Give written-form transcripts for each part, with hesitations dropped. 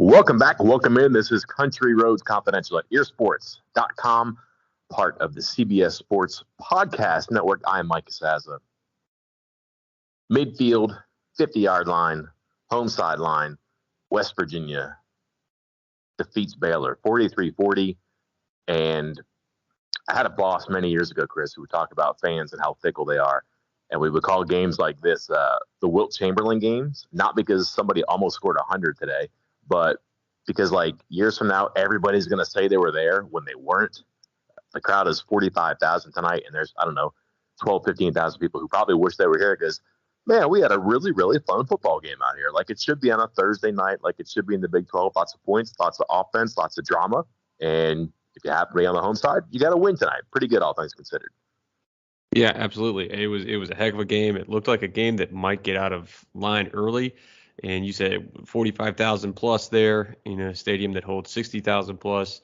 Welcome back. Welcome in. This is Country Roads Confidential at earsports.com, part of the CBS Sports Podcast Network. I'm Mike Casaza. Midfield, 50-yard line, home sideline, West Virginia defeats Baylor 43-40. And I had a boss many years ago, Chris, who would talk about fans and how fickle they are. And we would call games like this the Wilt Chamberlain games, not because somebody almost scored 100 today, but because like years from now, everybody's going to say they were there when they weren't. The crowd is 45,000 tonight, and there's, 12, 15,000 people who probably wish they were here because, man, we had a really, really fun football game out here. Like it should be on a Thursday night, like it should be in the Big 12. Lots of points, lots of offense, lots of drama. And if you happen to be on the home side, you got to win tonight. Pretty good, all things considered. Yeah, absolutely. It was a heck of a game. It looked like a game that might get out of line early. And you said 45,000 plus there in a stadium that holds 60,000 plus.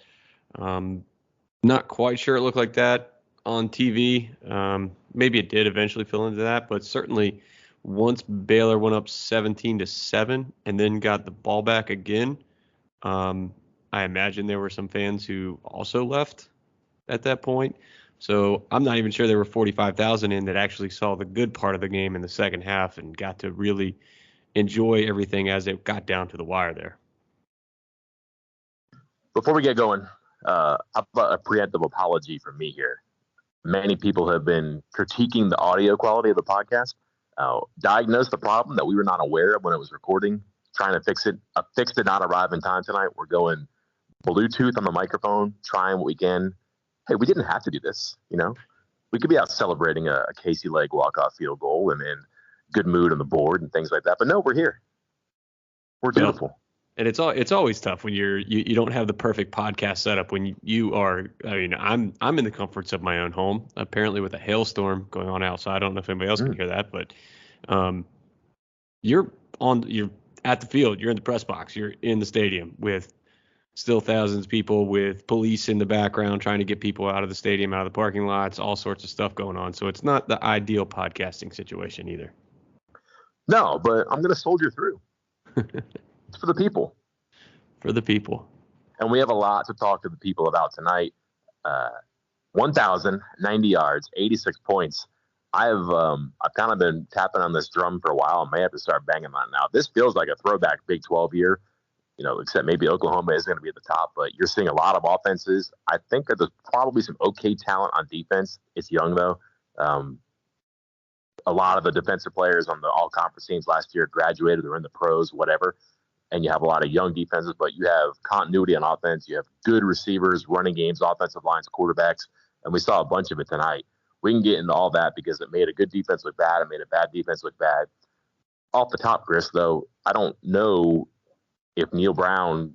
Not quite sure it looked like that on TV. Maybe it did eventually fill into that, but certainly once Baylor went up 17-7 and then got the ball back again, I imagine there were some fans who also left at that point. So I'm not even sure there were 45,000 in that actually saw the good part of the game in the second half and got to really enjoy everything as it got down to the wire there. Before we get going, a preemptive apology from me here. Many people have been critiquing the audio quality of the podcast. Diagnosed the problem that we were not aware of when it was recording, trying to fix it. A fix did not arrive in time tonight. We're going Bluetooth on the microphone, trying what we can. Hey, we didn't have to do this, We could be out celebrating a Casey Legg walk-off field goal and in good mood on the board and things like that. But no, we're here. We're dutiful. And it's always tough when you don't have the perfect podcast setup when you are. I mean, I'm in the comforts of my own home. Apparently, with a hailstorm going on outside. I don't know if anybody else can hear that, but you're at the field. You're in the press box. You're in the stadium with still thousands of people, with police in the background trying to get people out of the stadium, out of the parking lots, all sorts of stuff going on. So it's not the ideal podcasting situation either. No, but I'm going to soldier through. It's for the people. For the people. And we have a lot to talk to the people about tonight. 1,090 yards, 86 points. I've kind of been tapping on this drum for a while. I may have to start banging on it now. This feels like a throwback Big 12 year, except maybe Oklahoma is going to be at the top. But you're seeing a lot of offenses. I think that there's probably some okay talent on defense. It's young, though. A lot of the defensive players on the all-conference teams last year graduated or in the pros, whatever. And you have a lot of young defenses, but you have continuity on offense. You have good receivers, running games, offensive lines, quarterbacks. And we saw a bunch of it tonight. We can get into all that because it made a good defense look bad. It made a bad defense look bad. Off the top, Chris, though, I don't know if Neal Brown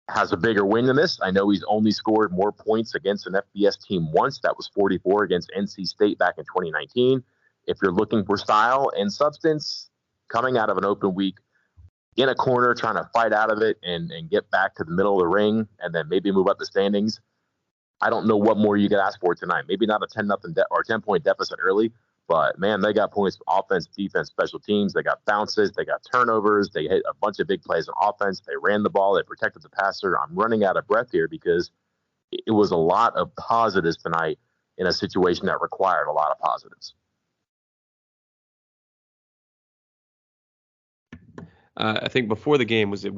has a bigger win than this. I know he's only scored more points against an FBS team once. That was 44 against NC State back in 2019. If you're looking for style and substance, coming out of an open week, in a corner, trying to fight out of it and get back to the middle of the ring and then maybe move up the standings, I don't know what more you could ask for tonight. Maybe not a 10-0 or 10-point deficit early, but, man, they got points from offense, defense, special teams. They got bounces. They got turnovers. They hit a bunch of big plays on offense. They ran the ball. They protected the passer. I'm running out of breath here because it was a lot of positives tonight in a situation that required a lot of positives. I think before the game, was it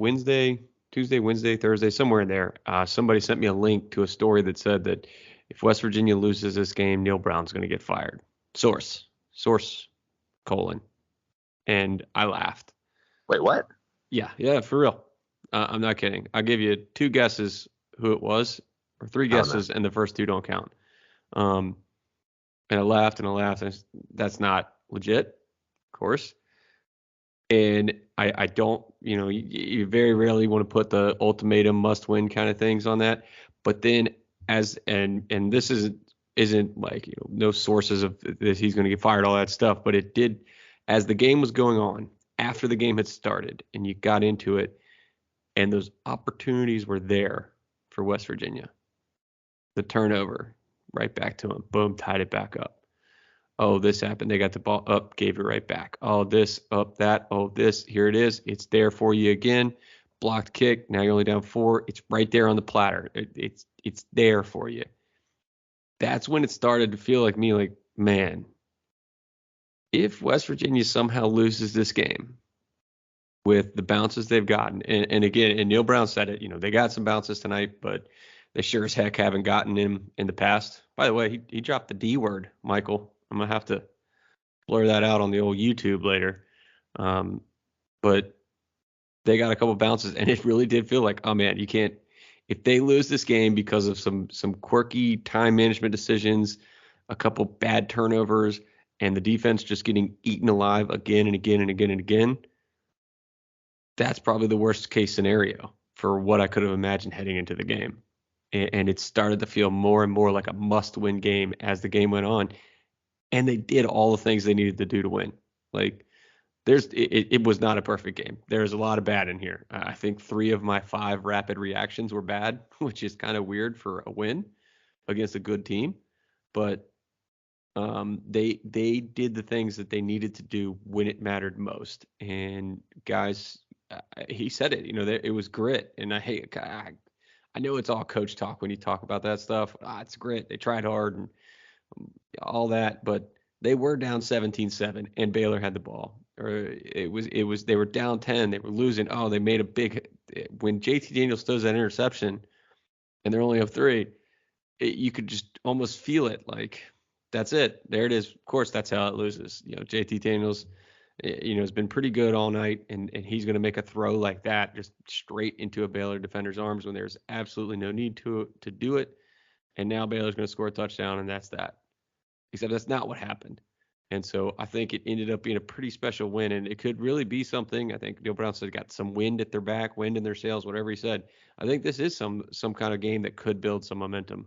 Tuesday, Wednesday, Thursday, somewhere in there, somebody sent me a link to a story that said that if West Virginia loses this game, Neal Brown's going to get fired. Source, colon. And I laughed. Wait, what? Yeah, for real. I'm not kidding. I'll give you two guesses who it was, or three guesses, and the first two don't count. And I laughed. And that's not legit, of course. And I don't, you very rarely want to put the ultimatum must win kind of things on that. But then and this isn't like, no sources of this, he's going to get fired, all that stuff. But it did, as the game was going on, after the game had started and you got into it and those opportunities were there for West Virginia. The turnover, right back to him. Boom, tied it back up. Oh, this happened. They got the ball up, gave it right back. Oh, this, up, that. Oh, this, here it is. It's there for you again. blocked kick. Now you're only down 4. It's right there on the platter. It's there for you. That's when it started to feel like me, like, man, if West Virginia somehow loses this game with the bounces they've gotten, and again, and Neal Brown said it, they got some bounces tonight, but they sure as heck haven't gotten him in the past. By the way, he dropped the D word, Michael. I'm going to have to blur that out on the old YouTube later. But they got a couple bounces, and it really did feel like, oh man, you can't. If they lose this game because of some quirky time management decisions, a couple bad turnovers, and the defense just getting eaten alive again and again and again and again, that's probably the worst case scenario for what I could have imagined heading into the game. And it started to feel more and more like a must-win game as the game went on, and they did all the things they needed to do to win. Like, it was not a perfect game. There's a lot of bad in here. I think 3 of my 5 rapid reactions were bad, which is kind of weird for a win against a good team. But they did the things that they needed to do when it mattered most. And guys, he said it. It was grit. And I know it's all coach talk when you talk about that stuff. It's grit. They tried hard and all that, but they were down 17-7, and Baylor had the ball. Or it was they were down 10, they were losing. Oh, they made a big when JT Daniels throws that interception and they're only up 3, you could just almost feel it, like, that's it. There it is. Of course, that's how it loses. JT Daniels, has been pretty good all night, and he's going to make a throw like that just straight into a Baylor defender's arms when there's absolutely no need to do it. And now Baylor's going to score a touchdown, and that's that. Except that's not what happened. And so I think it ended up being a pretty special win, and it could really be something. I think Neal Brown said got some wind at their back, wind in their sails, whatever he said. I think this is some kind of game that could build some momentum.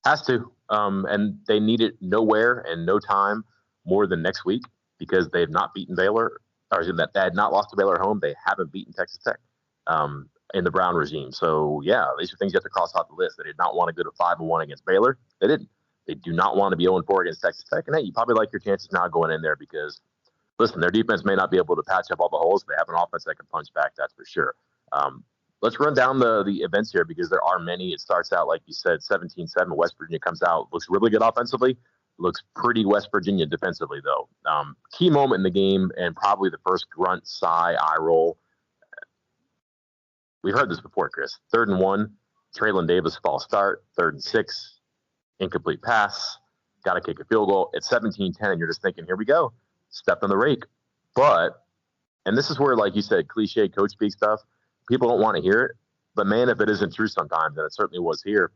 Has to. And they need it nowhere and no time more than next week, because they have not beaten Baylor, or that they had not lost to Baylor at home. They haven't beaten Texas Tech in the Brown regime. So, yeah, these are things you have to cross off the list. They did not want to go to 5-1 against Baylor. They didn't. They do not want to be 0-4 against Texas Tech. And, hey, you probably like your chances now going in there because, listen, their defense may not be able to patch up all the holes. They have an offense that can punch back, that's for sure. Let's run down the events here because there are many. It starts out, like you said, 17-7. West Virginia comes out, looks really good offensively, looks pretty West Virginia defensively, though. Key moment in the game, and probably the first grunt, sigh, eye roll. We've heard this before, Chris. 3rd and 1, Traylon Davis false start. 3rd and 6, incomplete pass. Got to kick a field goal. It's 17-10, and you're just thinking, here we go. Stepped on the rake. But, and this is where, like you said, cliche coach speak stuff, people don't want to hear it. But, man, if it isn't true sometimes, and it certainly was here,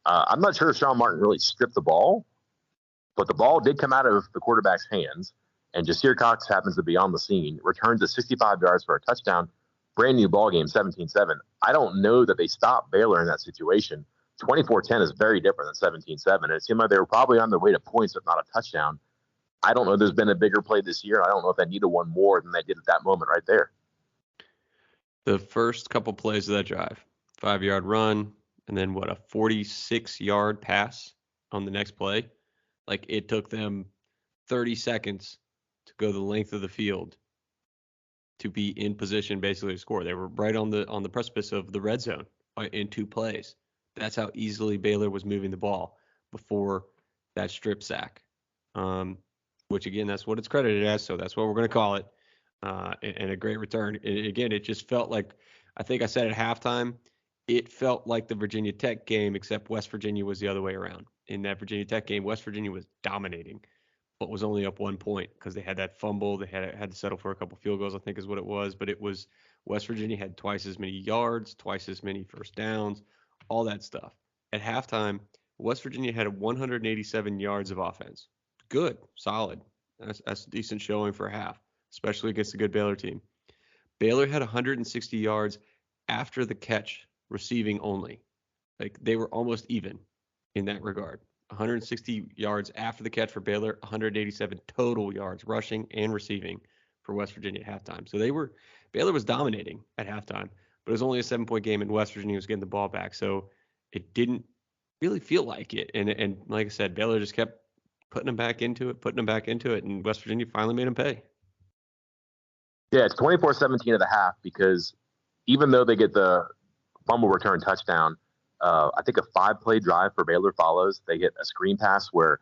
I'm not sure if Sean Martin really stripped the ball, but the ball did come out of the quarterback's hands, and Jasir Cox happens to be on the scene, returns to 65 yards for a touchdown. Brand new ball game, 17-7. I don't know that they stopped Baylor in that situation. 24-10 is very different than 17-7. It seemed like they were probably on their way to points, if not a touchdown. I don't know if there's been a bigger play this year. I don't know if they needed one more than they did at that moment right there. The first couple plays of that drive, 5-yard run, and then a 46-yard pass on the next play. Like, it took them 30 seconds to go the length of the field to be in position basically to score. They were right on the precipice of the red zone in 2 plays. That's how easily Baylor was moving the ball before that strip sack, which, again, that's what it's credited as, so that's what we're going to call it, and a great return. And again, it just felt like, I think I said at halftime, it felt like the Virginia Tech game, except West Virginia was the other way around. In that Virginia Tech game, West Virginia was dominating, but was only up 1 point because they had that fumble. They had to settle for a couple field goals, I think is what it was. But it was West Virginia had twice as many yards, twice as many first downs, all that stuff. At halftime, West Virginia had 187 yards of offense. Good, solid. That's a decent showing for a half, especially against a good Baylor team. Baylor had 160 yards after the catch, receiving only. Like, they were almost even in that regard. 160 yards after the catch for Baylor, 187 total yards rushing and receiving for West Virginia at halftime. So Baylor was dominating at halftime, but it was only a 7-point game, and West Virginia was getting the ball back. So it didn't really feel like it. And like I said, Baylor just kept putting them back into it, and West Virginia finally made them pay. Yeah, it's 24-17 at the half because even though they get the fumble return touchdown, I think a 5-play drive for Baylor follows. They get a screen pass where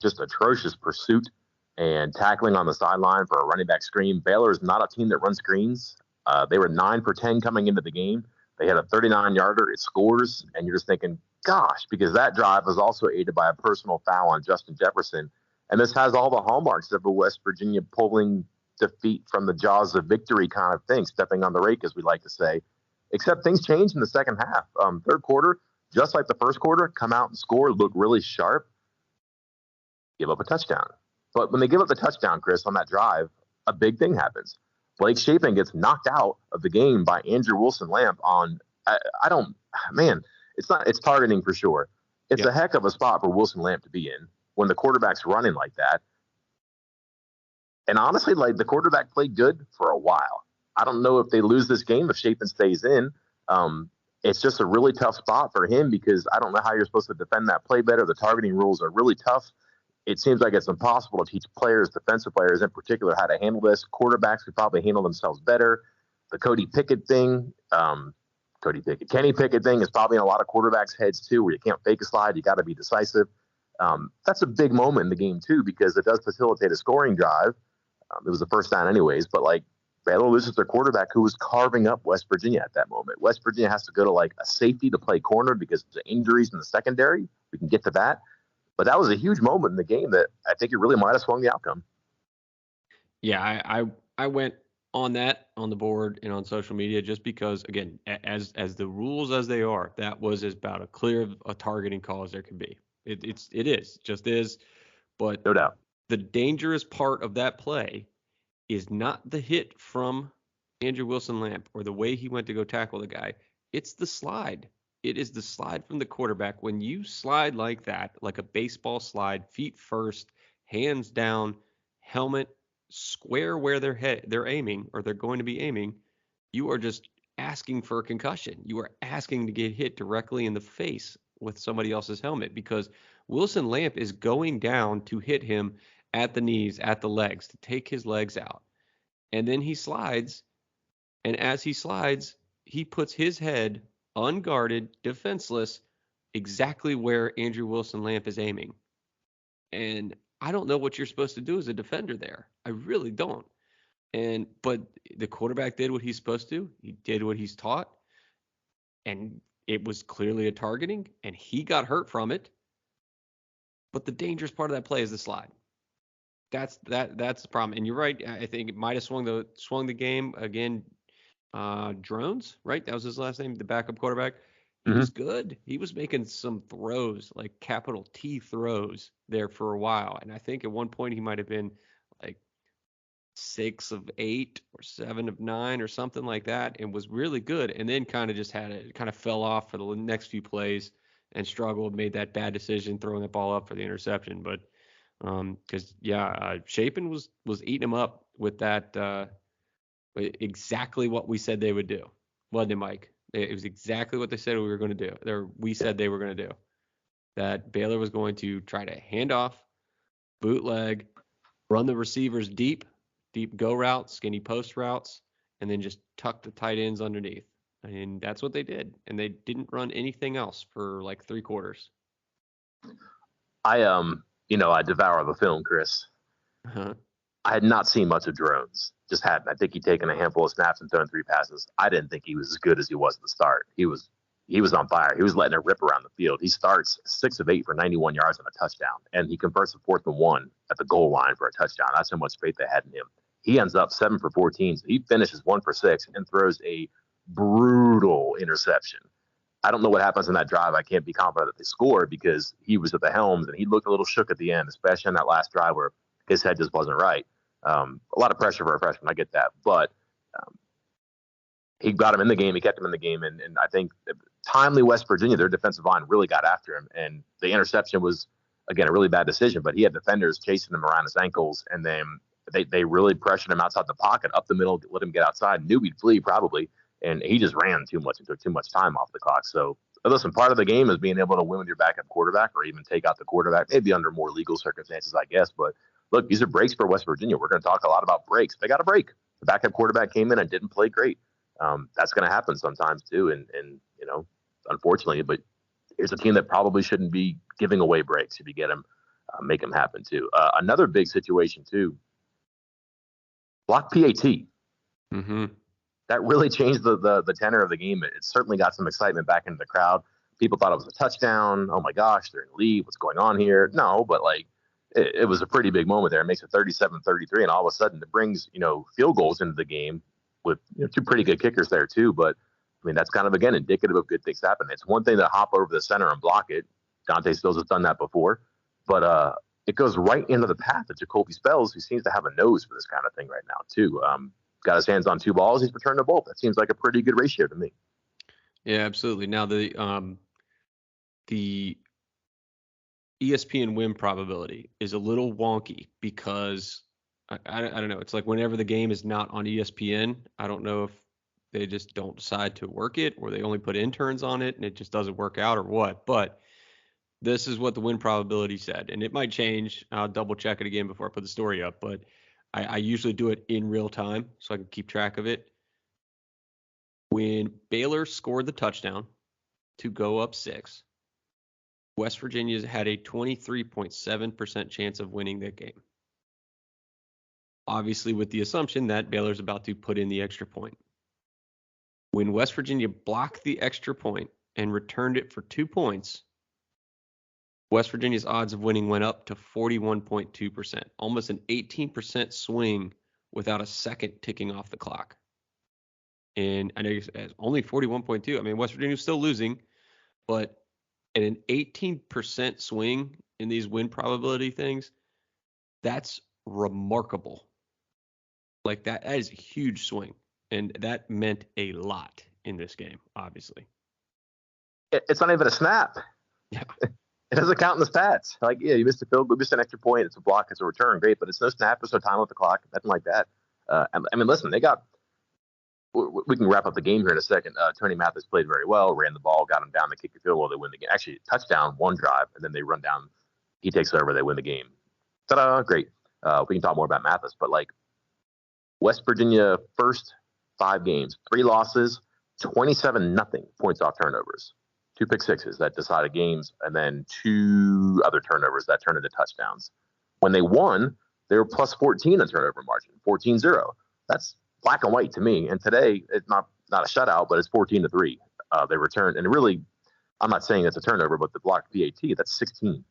just atrocious pursuit and tackling on the sideline for a running back screen. Baylor is not a team that runs screens. They were 9 for 10 coming into the game. They had a 39-yarder. It scores, and you're just thinking, gosh, because that drive was also aided by a personal foul on Justin Jefferson. And this has all the hallmarks of a West Virginia pulling defeat from the jaws of victory kind of thing, stepping on the rake, as we like to say. Except things changed in the second half. Third quarter, just like the first quarter, come out and score, look really sharp, give up a touchdown. But when they give up the touchdown, Chris, on that drive, a big thing happens. Blake Shapen gets knocked out of the game by Andrew Wilson-Lamp on, it's targeting for sure. It's a heck of a spot for Wilson-Lamp to be in when the quarterback's running like that. And honestly, like, the quarterback played good for a while. I don't know if they lose this game if Shapen stays in. It's just a really tough spot for him because I don't know how you're supposed to defend that play better. The targeting rules are really tough. It seems like it's impossible to teach players, defensive players in particular, how to handle this. Quarterbacks could probably handle themselves better. The Kenny Pickett thing is probably in a lot of quarterbacks' heads too, where you can't fake a slide. You got to be decisive. That's a big moment in the game too, because it does facilitate a scoring drive. It was the first down anyways, but like Baylor loses their quarterback who was carving up West Virginia at that moment. West Virginia has to go to like a safety to play corner because of the injuries in the secondary. We can get to that. But that was a huge moment in the game that I think it really might have swung the outcome. Yeah, I went on that on the board and on social media just because, again, as the rules as they are, that was as about a clear a targeting call as there can be. It just is. But no doubt, the dangerous part of that play is not the hit from Andrew Wilson-Lamp or the way he went to go tackle the guy. It's the slide. It is the slide from the quarterback. When you slide like that, like a baseball slide, feet first, hands down, helmet square where they're aiming or they're going to be aiming, you are just asking for a concussion. You are asking to get hit directly in the face with somebody else's helmet because Wilson-Lamp is going down to hit him at the knees, at the legs, to take his legs out. And then he slides, and as he slides, he puts his head unguarded, defenseless, exactly where Andrew Wilson-Lamp is aiming. And I don't know what you're supposed to do as a defender there. I really don't. But the quarterback did what he's supposed to. He did what he's taught. And it was clearly a targeting, and he got hurt from it. But the dangerous part of that play is the slide. That's the problem. And you're right. I think it might have swung the game again. Drones, right? That was his last name, the backup quarterback. He was good. He was making some throws, like capital T throws there for a while. And I think at one point he might have been like 6 of 8 or 7 of 9 or something like that, and was really good. And then kind of fell off for the next few plays and struggled, made that bad decision throwing the ball up for the interception. But Shapen was eating him up with that. Exactly what we said they would do, wasn't it, Mike? It was exactly what they said we were going to do. We said they were going to do. That Baylor was going to try to hand off, bootleg, run the receivers deep go routes, skinny post routes, and then just tuck the tight ends underneath. And that's what they did. And they didn't run anything else for like 3 quarters. I devour the film, Chris. Uh-huh. I had not seen much of Drones. Just hadn't. I think he'd taken a handful of snaps and thrown 3 passes. I didn't think he was as good as he was at the start. He was on fire. He was letting it rip around the field. He starts 6 of 8 for 91 yards and a touchdown, and he converts a 4th and 1 at the goal line for a touchdown. That's how much faith they had in him. He ends up 7 for 14. So he finishes 1 for 6 and throws a brutal interception. I don't know what happens in that drive. I can't be confident that they scored because he was at the helms and he looked a little shook at the end, especially on that last drive where his head just wasn't right. A lot of pressure for a freshman. I get that. But he got him in the game. He kept him in the game. And I think timely West Virginia, their defensive line really got after him. And the interception was, again, a really bad decision. But he had defenders chasing him around his ankles. And then they really pressured him outside the pocket, up the middle, let him get outside. Knew he'd flee probably. And he just ran too much and took too much time off the clock. So, listen, part of the game is being able to win with your backup quarterback or even take out the quarterback, maybe under more legal circumstances, I guess. But look, these are breaks for West Virginia. We're going to talk a lot about breaks. They got a break. the backup quarterback came in and didn't play great. That's going to happen sometimes too. And, unfortunately, but here's a team that probably shouldn't be giving away breaks if you get them, make them happen too. Another big situation too, block PAT. Mm-hmm. That really changed the tenor of the game. It certainly got some excitement back into the crowd. People thought it was a touchdown. Oh my gosh, they're in the lead. What's going on here? No, but it was a pretty big moment there. It makes it 37-33, and all of a sudden it brings, field goals into the game with two pretty good kickers there too. But I mean, that's kind of, again, indicative of good things happening. It's one thing to hop over the center and block it. Dante Stills has done that before, but it goes right into the path of Jacoby Spells, who seems to have a nose for this kind of thing right now too. Got his hands on two balls. He's returned to both. That seems like a pretty good ratio to me. Yeah, absolutely. Now the ESPN win probability is a little wonky because I don't know. It's like whenever the game is not on ESPN, I don't know if they just don't decide to work it or they only put interns on it and it just doesn't work out or what. But this is what the win probability said, and it might change. I'll double check it again before I put the story up, but I usually do it in real time so I can keep track of it. When Baylor scored the touchdown to go up 6, West Virginia had a 23.7% chance of winning that game. Obviously, with the assumption that Baylor's about to put in the extra point. When West Virginia blocked the extra point and returned it for 2 points, West Virginia's odds of winning went up to 41.2%, almost an 18% swing without a second ticking off the clock. And I know it's only 41.2. I mean, West Virginia's still losing, but at an 18% swing in these win probability things, that's remarkable. Like that is a huge swing, and that meant a lot in this game, obviously. It's not even a snap. Yeah. It doesn't count in the stats. Like, yeah, you missed a field goal, missed an extra point. It's a block, it's a return, great, but it's no snap, there's no time with the clock, nothing like that. I mean, listen, we can wrap up the game here in a second. Tony Mathis played very well, ran the ball, got him down, they kick the field goal, they win the game. Actually, touchdown, one drive, and then they run down. He takes over, they win the game. Ta-da, great. We can talk more about Mathis, but West Virginia first 5 games, 3 losses, 27-0 points off turnovers. 2 pick sixes that decided games, and then 2 other turnovers that turned into touchdowns. When they won, they were plus 14 in turnover margin, 14-0. That's black and white to me. And today, it's not a shutout, but it's 14-3. They returned, and really, I'm not saying it's a turnover, but the blocked PAT, that's 16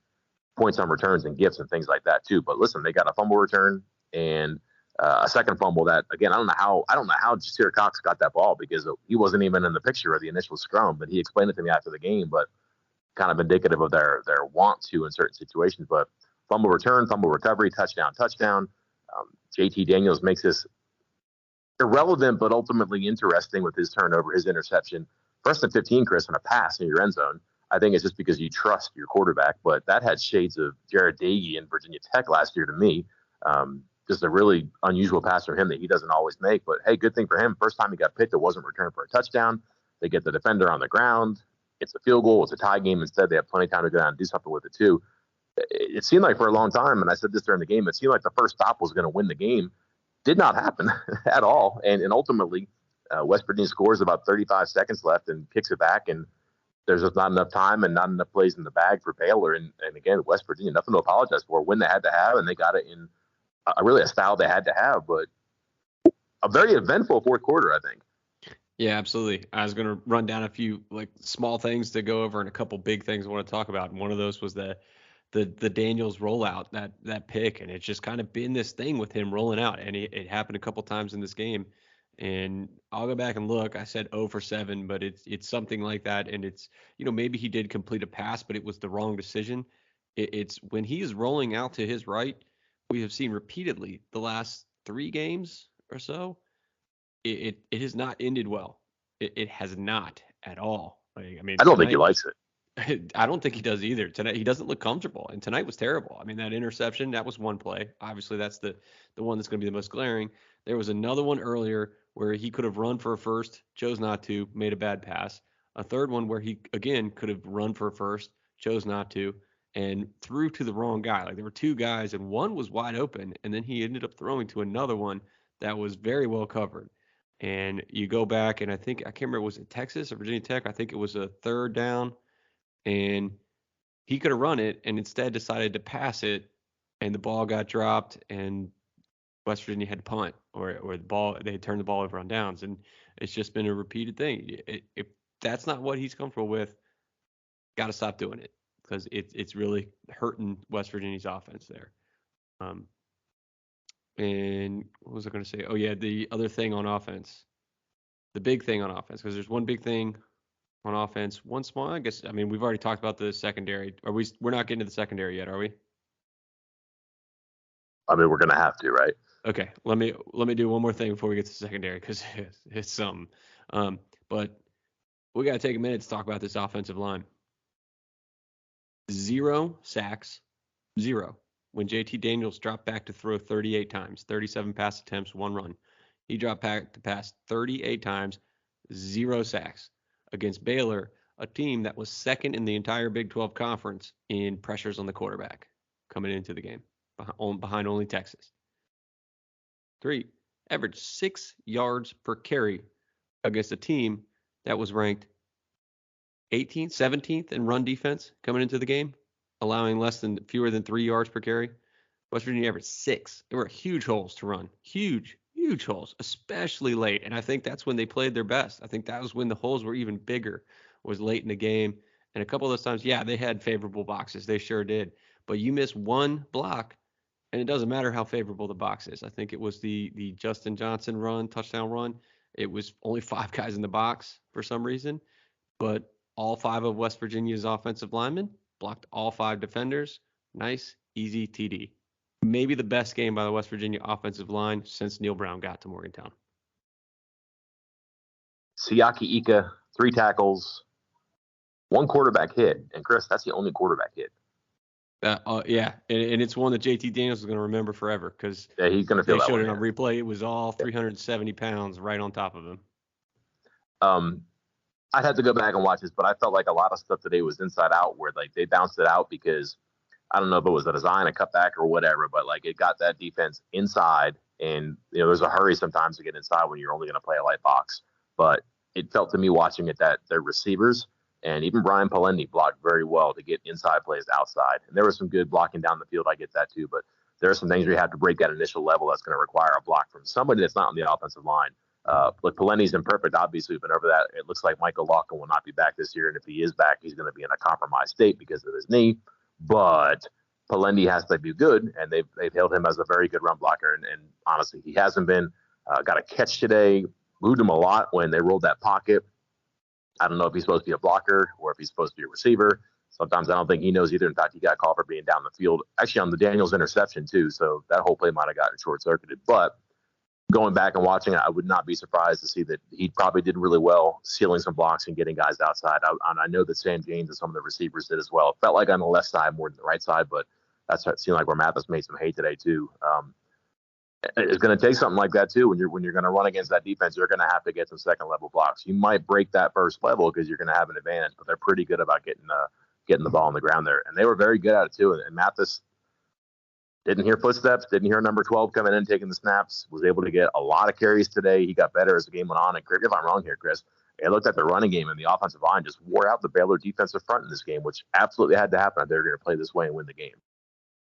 points on returns and gifts and things like that too. But listen, they got a fumble return and a second fumble that, again, I don't know how Jasir Cox got that ball because he wasn't even in the picture of the initial scrum, but he explained it to me after the game, but kind of indicative of their want to in certain situations. But fumble return, fumble recovery, touchdown. JT Daniels makes this irrelevant, but ultimately interesting with his turnover, his interception. 1st and 15, Chris, on a pass in your end zone. I think it's just because you trust your quarterback, but that had shades of Jared Dagey in Virginia Tech last year to me. Just a really unusual pass from him that he doesn't always make. But, hey, good thing for him. First time he got picked, it wasn't returned for a touchdown. They get the defender on the ground. It's a field goal. It's a tie game. Instead, they have plenty of time to go down and do something with it, too. It seemed like for a long time, and I said this during the game, it seemed like the first stop was going to win the game. Did not happen at all. And ultimately, West Virginia scores about 35 seconds left and kicks it back. And there's just not enough time and not enough plays in the bag for Baylor. And again, West Virginia, nothing to apologize for. Win they had to have, and they got it in really a style they had to have, but a very eventful fourth quarter, I think. Yeah, absolutely. I was going to run down a few small things to go over and a couple big things I want to talk about. And one of those was the Daniels rollout, that pick, and it's just kind of been this thing with him rolling out, and it happened a couple times in this game. And I'll go back and look. I said 0 for 7, but it's something like that. And it's, maybe he did complete a pass, but it was the wrong decision. It's when he is rolling out to his right, we have seen repeatedly the last 3 games or so, it has not ended well. It has not at all. I don't think he likes it. I don't think he does either. Tonight he doesn't look comfortable, and tonight was terrible. I mean, that interception, that was one play. Obviously, that's the one that's going to be the most glaring. There was another one earlier where he could have run for a first, chose not to, made a bad pass. A third one where he, again, could have run for a first, chose not to, and threw to the wrong guy. There were 2 guys, and one was wide open, and then he ended up throwing to another one that was very well covered. And you go back, and I can't remember, was it Texas or Virginia Tech? I think it was a third down, and he could have run it and instead decided to pass it, and the ball got dropped, and West Virginia had to punt, or they had turned the ball over on downs. And it's just been a repeated thing. If that's not what he's comfortable with, got to stop doing it, because it's really hurting West Virginia's offense there. And what was I going to say? Oh, yeah, the other thing on offense, the big thing on offense, because there's one big thing on offense, one small, I guess. I mean, we've already talked about the secondary. We're not getting to the secondary yet, are we? I mean, we're going to have to, right? Okay, let me do one more thing before we get to the secondary, because it's something. But we got to take a minute to talk about this offensive line. 0 sacks, 0. When JT Daniels dropped back to throw 38 times, 37 pass attempts, 1 run. He dropped back to pass 38 times, 0 sacks against Baylor, a team that was second in the entire Big 12 conference in pressures on the quarterback coming into the game, behind only Texas. 3, averaged 6 yards per carry against a team that was ranked 18th, 17th in run defense coming into the game, allowing fewer than 3 yards per carry. West Virginia averaged 6. There were huge holes to run. Huge holes, especially late. And I think that's when they played their best. I think that was when the holes were even bigger, was late in the game. And a couple of those times, yeah, they had favorable boxes. They sure did. But you miss one block, and it doesn't matter how favorable the box is. I think it was the Justin Johnson touchdown run. It was only 5 guys in the box for some reason, but all 5 of West Virginia's offensive linemen blocked all 5 defenders. Nice, easy TD. Maybe the best game by the West Virginia offensive line since Neal Brown got to Morgantown. Siaki Ika, 3 tackles, 1 quarterback hit. And Chris, that's the only quarterback hit. Yeah, and it's one that JT Daniels is going to remember forever, because he's going to feel they that showed one, it on replay. It was all 370 pounds right on top of him. I'd have to go back and watch this, but I felt like a lot of stuff today was inside out, where like they bounced it out because I don't know if it was a design, a cutback, or whatever, but like it got that defense inside, and there's a hurry sometimes to get inside when you're only going to play a light box. But it felt to me watching it that their receivers and even Brian Palendi blocked very well to get inside plays outside, and there was some good blocking down the field. I get that too, but there are some things where you have to break that initial level that's going to require a block from somebody that's not on the offensive line. Look, Palendi's imperfect, obviously, but over that, it looks like Michael Locke will not be back this year, and if he is back, he's going to be in a compromised state because of his knee. But Palendi has to be good, and they've hailed him as a very good run blocker, and honestly, he hasn't been. Got a catch today, moved him a lot when they rolled that pocket. I don't know if he's supposed to be a blocker or if he's supposed to be a receiver. Sometimes I don't think he knows either. In fact, he got called for being down the field, actually on the Daniels interception too, so that whole play might have gotten short-circuited. But going back and watching it, I would not be surprised to see that he probably did really well sealing some blocks and getting guys outside. I know that Sam James and some of the receivers did as well. It felt like on the left side more than the right side, but that's what it seemed like where Mathis made some hay today too. It's going to take something like that too. When you're going to run against that defense, you're going to have to get some second level blocks. You might break that first level because you're going to have an advantage, but they're pretty good about getting the ball on the ground there, and they were very good at it too. And Mathis didn't hear footsteps, didn't hear number 12 coming in taking the snaps, was able to get a lot of carries today. He got better as the game went on. And if I'm wrong here, Chris, it looked at the running game and the offensive line just wore out the Baylor defensive front in this game, which absolutely had to happen if they were going to play this way and win the game.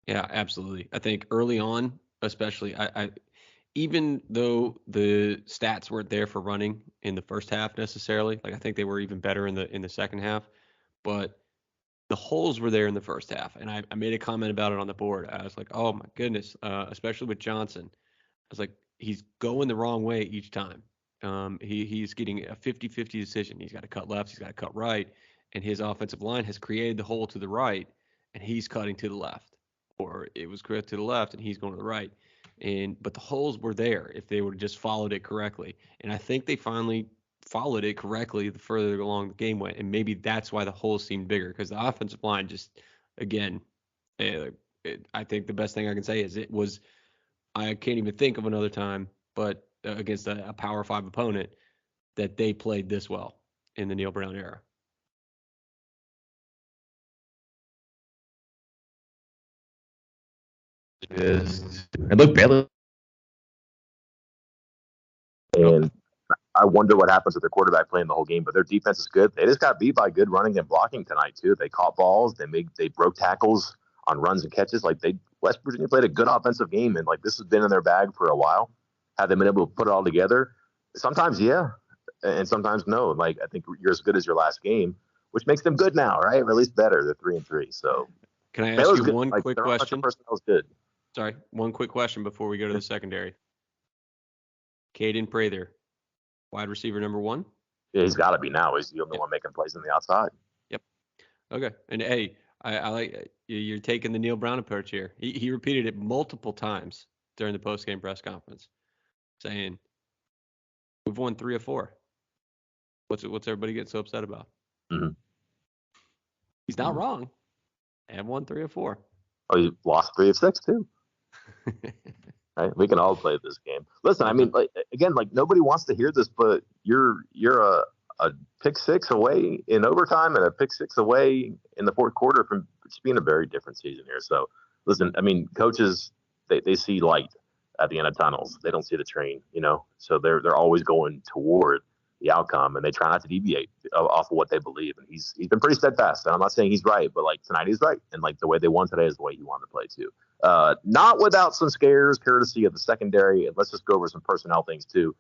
Yeah, absolutely. I think early on, especially, I even though the stats weren't there for running in the first half necessarily, like I think they were even better in the second half, but the holes were there in the first half. And I made a comment about it on the board. I was like, oh my goodness, especially with Johnson. I was like, he's going the wrong way each time. He's getting a 50-50 decision. He's got to cut left, he's got to cut right, and his offensive line has created the hole to the right, and he's cutting to the left, or it was correct to the left, and he's going to the right. But the holes were there if they would have just followed it correctly. And I think they finally followed it correctly the further along the game went, and maybe that's why the holes seemed bigger, because the offensive line just, again, I think the best thing I can say is it was. I can't even think of another time, but against a Power 5 opponent, that they played this well in the Neal Brown era. And look, Baylor And I wonder what happens with their quarterback playing the whole game, but their defense is good. They just got beat by good running and blocking tonight too. They caught balls, they broke tackles on runs and catches. West Virginia played a good offensive game, and like this has been in their bag for a while. Have they been able to put it all together? Sometimes yeah, and sometimes no. Like I think you're as good as your last game, which makes them good now, right? Or at least better. They're 3-3. So can I ask Baylor's you good. one Like quick their offensive question? personnel is good. Sorry, one quick question before we go to the secondary. Caden Prather, wide receiver number 1. Yeah, he's got to be now. He's the only one making plays on the outside. Yep. Okay. And hey, I like you're taking the Neal Brown approach here. He repeated it multiple times during the post-game press conference, saying, "We've won 3 of 4." What's everybody getting so upset about? Mm-hmm. He's not wrong. And won 3 of 4. Oh, he lost 3 of 6 too. Right? We can all play this game. Listen, I mean, nobody wants to hear this, but you're a pick 6 away in overtime and a pick 6 away in the fourth quarter from just being a very different season here. So, listen, I mean, coaches they see light at the end of tunnels. They don't see the train, So they're always going toward the outcome, and they try not to deviate off of what they believe. And he's been pretty steadfast. And I'm not saying he's right, but like tonight he's right, and like the way they won today is the way he wanted to play too. Not without some scares, courtesy of the secondary. And let's just go over some personnel things too.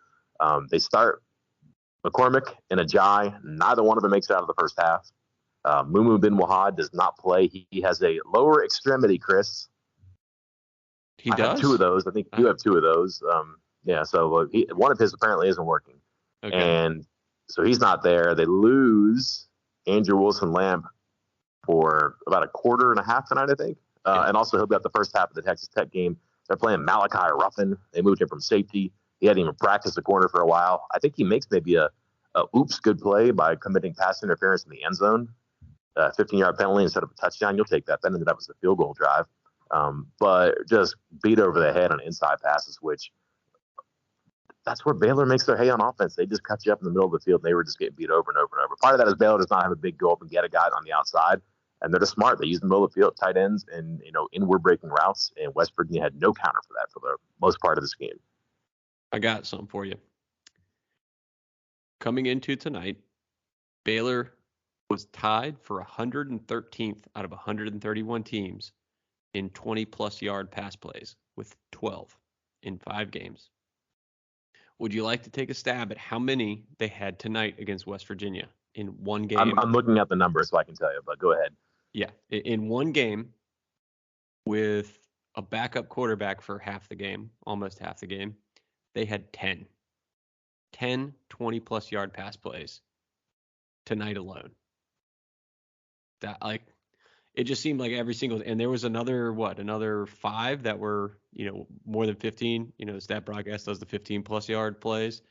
They start McCormick and Ajay. Neither one of them makes it out of the first half. Mumu Bin Wahad does not play. He has a lower extremity, Chris. He does? I have 2 of those. I think you have 2 of those. So one of his apparently isn't working. Okay. And so he's not there. They lose Andrew Wilson-Lamb for about a quarter and a half tonight, I think. And also he'll be at the first half of the Texas Tech game. They're playing Malachi Ruffin. They moved him from safety. He hadn't even practiced the corner for a while. I think he makes maybe a good play by committing pass interference in the end zone. 15-yard penalty instead of a touchdown. You'll take that. Then ended up as a field goal drive. But just beat over the head on inside passes, which that's where Baylor makes their hay on offense. They just cut you up in the middle of the field. And they were just getting beat over and over and over. Part of that is Baylor does not have a big go up and get a guy on the outside. And they're just smart. They use the middle of the field, tight ends, and inward breaking routes. And West Virginia had no counter for that for the most part of this game. I got something for you. Coming into tonight, Baylor was tied for 113th out of 131 teams in 20-plus yard pass plays with 12 in 5 games. Would you like to take a stab at how many they had tonight against West Virginia in one game? I'm looking at the numbers so I can tell you, but go ahead. Yeah, in one game with a backup quarterback for half the game, almost half the game, they had 10 20-plus yard pass plays tonight alone. That it just seemed like every single, and there was another 5 that were, more than 15, the stat broadcast does the 15-plus yard plays.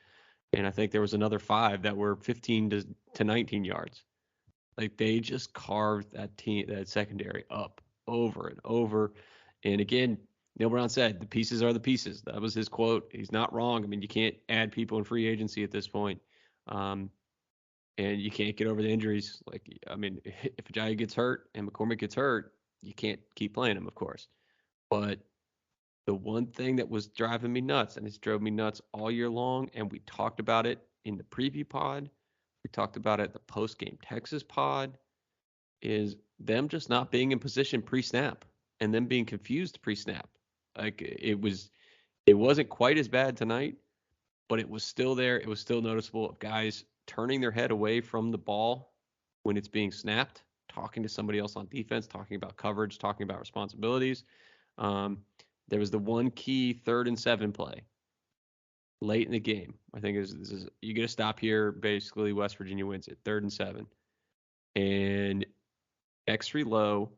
And I think there was another 5 that were 15 to 19 yards. Like they just carved that secondary up over and over. And again, Neal Brown said, the pieces are the pieces. That was his quote. He's not wrong. I mean, you can't add people in free agency at this point. And you can't get over the injuries. If Ajay gets hurt and McCormick gets hurt, you can't keep playing him, of course. But the one thing that was driving me nuts, and it's drove me nuts all year long, and we talked about it in the preview pod, we talked about it at the post-game Texas pod, is them just not being in position pre-snap and them being confused pre-snap. It wasn't quite as bad tonight, but it was still there. It was still noticeable of guys turning their head away from the ball when it's being snapped, talking to somebody else on defense, talking about coverage, talking about responsibilities. There was the one key 3rd and 7 play late in the game. I think this is you get a stop here. Basically, West Virginia wins it, 3rd and 7. And X3 Low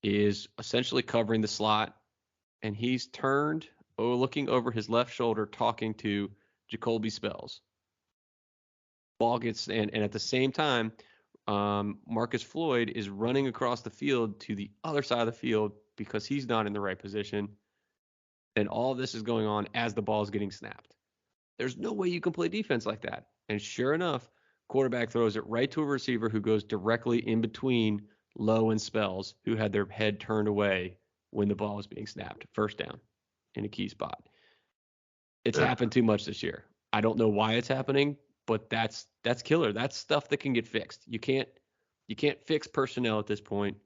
is essentially covering the slot, and he's turned, looking over his left shoulder, talking to Jacoby Spells. Ball gets, and at the same time, Marcus Floyd is running across the field to the other side of the field because he's not in the right position. And all of this is going on as the ball is getting snapped. There's no way you can play defense like that. And sure enough, quarterback throws it right to a receiver who goes directly in between Lowe and Spells, who had their head turned away when the ball was being snapped. First down in a key spot. It's happened too much this year. I don't know why it's happening, but that's killer. That's stuff that can get fixed. You can't fix personnel at this point.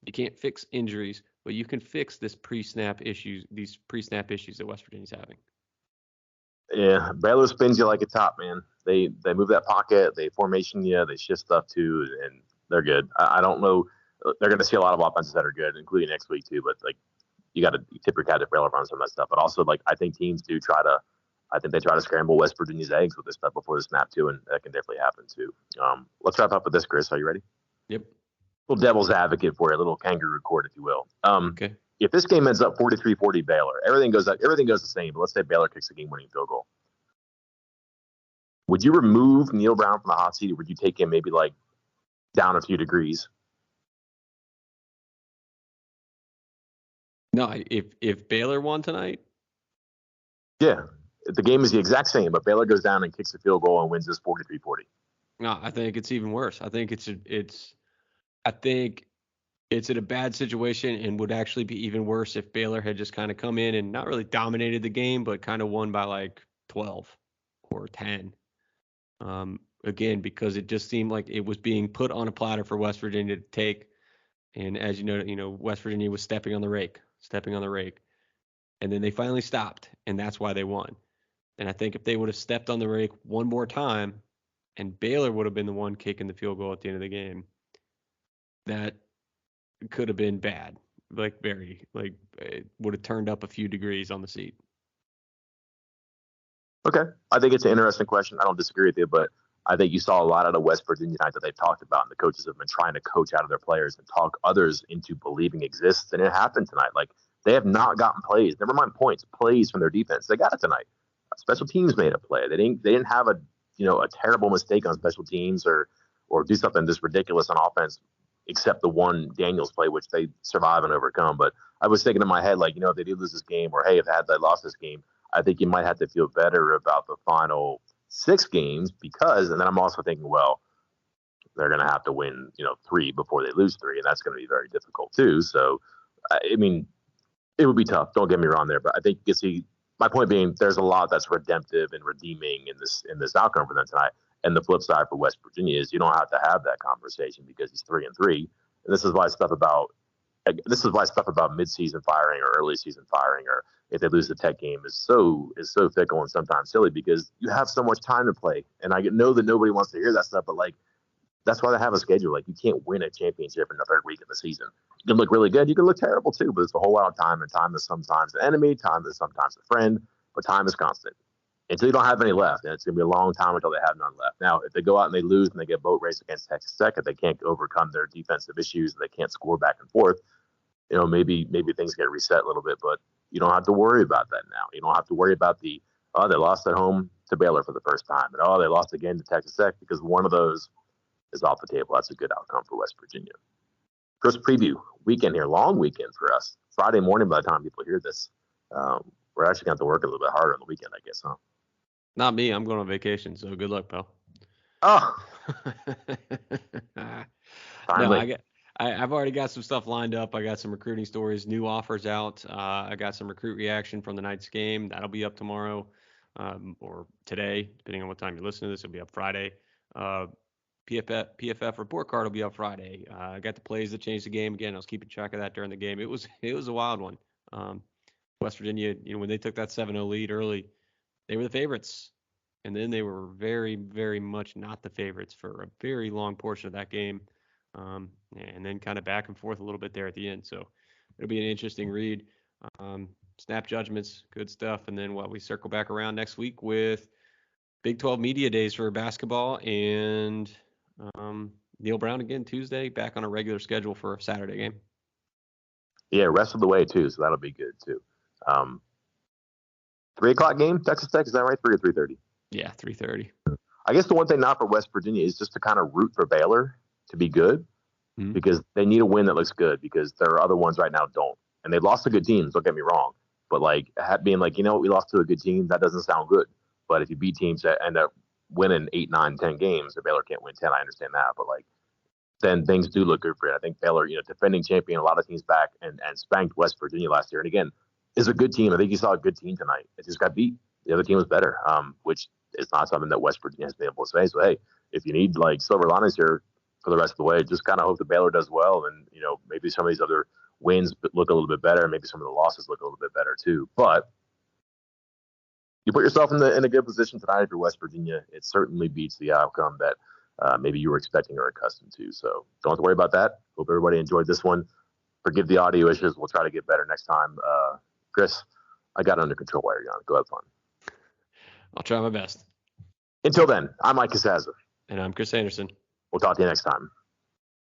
You can't fix injuries, but you can fix these pre-snap issues that West Virginia's having. Yeah, Baylor spins you like a top, man. They move that pocket, they formation you, they shift stuff too, and they're good. I don't know. They're going to see a lot of offenses that are good, including next week too. But like, you got to tip your cap to Baylor on some of that stuff. But also, like, I think teams do try to. I think they try to scramble West Virginia's eggs with this stuff before the snap too, and that can definitely happen too. Let's wrap up with this, Chris. Are you ready? Yep. Little devil's advocate for you, a little kangaroo court, if you will. Okay. If this game ends up 43-40 Baylor, everything goes the same. But let's say Baylor kicks a game-winning field goal. Would you remove Neal Brown from the hot seat, or would you take him maybe like down a few degrees? No, if Baylor won tonight. Yeah, the game is the exact same, but Baylor goes down and kicks a field goal and wins this 43-40. No, I think it's even worse. I think it's in a bad situation and would actually be even worse if Baylor had just kind of come in and not really dominated the game, but kind of won by like 12 or 10. Again, because it just seemed like it was being put on a platter for West Virginia to take. And as you know, West Virginia was stepping on the rake. And then they finally stopped, and that's why they won. And I think if they would have stepped on the rake one more time and Baylor would have been the one kicking the field goal at the end of the game, that could have been bad. It would have turned up a few degrees on the seat. Okay. I think it's an interesting question. I don't disagree with you, but I think you saw a lot out of West Virginia tonight that they've talked about, and the coaches have been trying to coach out of their players and talk others into believing exists, and it happened tonight. Like, they have not gotten plays, never mind points, plays from their defense. They got it tonight. Special teams made a play. They didn't have a terrible mistake on special teams or do something just ridiculous on offense, except the one Daniels play, which they survive and overcome. But I was thinking in my head, like, if they did lose this game, or hey, if they lost this game, I think you might have to feel better about the final 6 games because, and then I'm also thinking, well, they're going to have to win, 3 before they lose 3, and that's going to be very difficult too. So, I mean, it would be tough. Don't get me wrong there, but I think you can see. My point being, there's a lot that's redemptive and redeeming in this outcome for them tonight. And the flip side for West Virginia is you don't have to have that conversation because he's 3-3. And this is why stuff about midseason firing or early season firing, or if they lose the Tech game, is so fickle and sometimes silly because you have so much time to play. And I know that nobody wants to hear that stuff, but like, that's why they have a schedule. Like, you can't win a championship in the third week of the season. You can look really good. You can look terrible too, but it's a whole lot of time, and time is sometimes an enemy, time is sometimes a friend, but time is constant. Until you don't have any left, and it's going to be a long time until they have none left. Now, if they go out and they lose and they get boat race against Texas Tech, if they can't overcome their defensive issues, they can't score back and forth, maybe things get reset a little bit, but you don't have to worry about that now. You don't have to worry about they lost at home to Baylor for the first time, and they lost again to Texas Tech, because one of those is off the table. That's a good outcome for West Virginia. First preview weekend here, long weekend for us. Friday morning by the time people hear this. We're actually going to have to work a little bit harder on the weekend, I guess, huh? Not me. I'm going on vacation, so good luck, pal. Oh. No, I've already got some stuff lined up. I got some recruiting stories, new offers out. I got some recruit reaction from the night's game. That'll be up tomorrow or today, depending on what time you listen to this. It'll be up Friday. PFF report card will be up Friday. I got the plays that changed the game. Again, I was keeping track of that during the game. It was a wild one. West Virginia, when they took that 7-0 lead early, they were the favorites. And then they were very, very much not the favorites for a very long portion of that game. And then kind of back and forth a little bit there at the end. So it'll be an interesting read. Snap judgments, good stuff. And then we circle back around next week with Big 12 Media Days for basketball and Neal Brown again Tuesday, back on a regular schedule for a Saturday game. Yeah, rest of the way too, so that'll be good too. 3:00 game, Texas Tech, is that right? 3 or 3:30? Yeah, 3:30. I guess the one thing now for West Virginia is just to kind of root for Baylor to be good, because they need a win that looks good, because there are other ones right now don't. And they've lost to good teams, don't get me wrong. But being like, we lost to a good team, that doesn't sound good. But if you beat teams that end up winning 8, 9, 10 games, if Baylor can't win 10, I understand that. But then things do look good for it. I think Baylor, defending champion, a lot of teams back and spanked West Virginia last year. And again, is a good team. I think you saw a good team tonight. It just got beat. The other team was better, which it's not something that West Virginia has been able to say. So, hey, if you need like silver linings here for the rest of the way, just kind of hope that Baylor does well, and maybe some of these other wins look a little bit better, maybe some of the losses look a little bit better too. But you put yourself in a good position tonight if you're West Virginia. It certainly beats the outcome that maybe you were expecting or accustomed to. So don't have to worry about that. Hope everybody enjoyed this one. Forgive the audio issues. We'll try to get better next time. Chris, I got it under control while you're gone. Go have fun. I'll try my best. Until then, I'm Mike Casaza. And I'm Chris Anderson. We'll talk to you next time.